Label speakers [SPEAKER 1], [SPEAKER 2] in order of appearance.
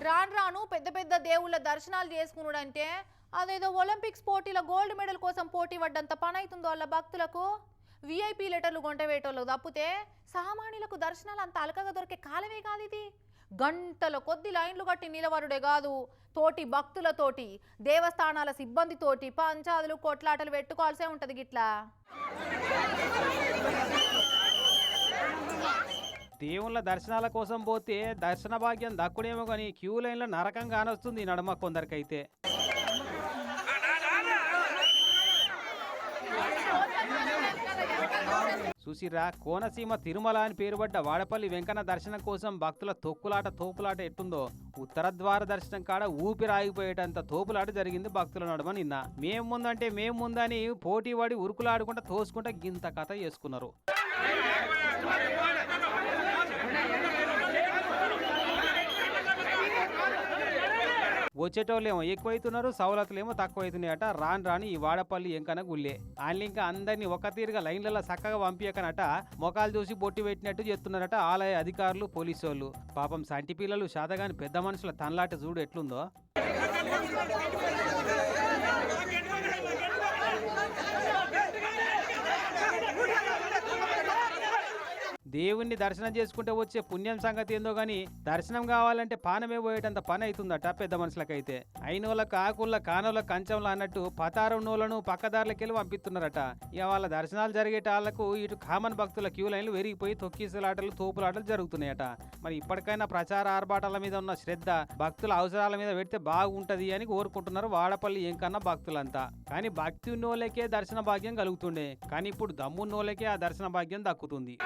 [SPEAKER 1] రాను రాను పెద్ద పెద్ద దేవుళ్ళ దర్శనాలు చేసుకున్నాడంటే అదేదో ఒలింపిక్స్ పోటీల గోల్డ్ మెడల్ కోసం పోటీ పడ్డంత పని అవుతుందో వాళ్ళ భక్తులకు. విఐపీ లెటర్లు కొంటవేటోళ్ళు తప్పితే సామాన్యులకు దర్శనాలు అంత అలకగా దొరికే కాలమే కాదు ఇది. గంటల కొద్ది లైన్లు కట్టి నిలవరుడే కాదు, తోటి భక్తులతోటి దేవస్థానాల సిబ్బందితోటి పంచాదులు కొట్లాటలు పెట్టుకోవాల్సే ఉంటుంది గిట్లా.
[SPEAKER 2] దేవుళ్ళ దర్శనాల కోసం పోతే దర్శన భాగ్యం దక్కుడేమో కానీ క్యూ లైన్లో నరకం కానొస్తుంది నడమ కొందరికైతే. చూసిరా, కోనసీమ తిరుమల అని పేరుపడ్డ వాడపల్లి వెంకన్న దర్శనం కోసం భక్తుల తోపులాట ఎట్టుందో. ఉత్తర ద్వార దర్శనం కాడ ఊపిరాగిపోయేటంత తోపులాట జరిగింది భక్తుల నడుమ నిన్న. మేము ముందని పోటీ పడి ఉరుకులాడుకుంటా తోసుకుంటా గింత కథ చేసుకున్నారు. వచ్చేటోళ్ళేమో ఎక్కువైతున్నారు, సవలతులేమో తక్కువైతున్నాయట. రాని ఈ వాడపల్లి ఎంకన గుళ్ళే ఆయన ఇంకా అందరినీ ఒక తీరుగా లైన్లలో చక్కగా పంపించకనట మొఖాలు చూసి బొట్టి పెట్టినట్టు చేస్తున్నారట ఆలయ అధికారులు, పోలీసు వాళ్ళు. పాపం సంటి పిల్లలు శాతగాని పెద్ద మనుషుల తనలాట చూడు ఎట్లుందో. దేవుణ్ణి దర్శనం చేసుకుంటే వచ్చే పుణ్యం సంగతి ఏందో గాని దర్శనం కావాలంటే పానమే పోయేటంత పని అవుతుందట పెద్ద మనుషులకైతే. అయినోళ్ళకు ఆకుళ్ళ కానోళ్ళ కంచంలో అన్నట్టు పతారం నోళ్లను పక్కదారులకెళ్ళి పంపిస్తున్నారట. ఇక వాళ్ళ దర్శనాలు జరిగేటాళ్లకు ఇటు కామన్ భక్తుల క్యూ లైన్లు వెరిగిపోయి తొక్కిసలాటలు తోపులాటలు జరుగుతున్నాయట. మరి ఇప్పటికైనా ప్రచార ఆర్భాటాల మీద ఉన్న శ్రద్ధ భక్తుల అవసరాల మీద పెడితే బాగుంటది అని కోరుకుంటున్నారు వాడపల్లి ఎంకన్నా భక్తులంతా. కానీ భక్తి ఉన్నోళ్ళకే దర్శన భాగ్యం కలుగుతుండే, కానీ ఇప్పుడు దమ్మున్నోళ్ళకే ఆ దర్శన భాగ్యం దక్కుతుంది.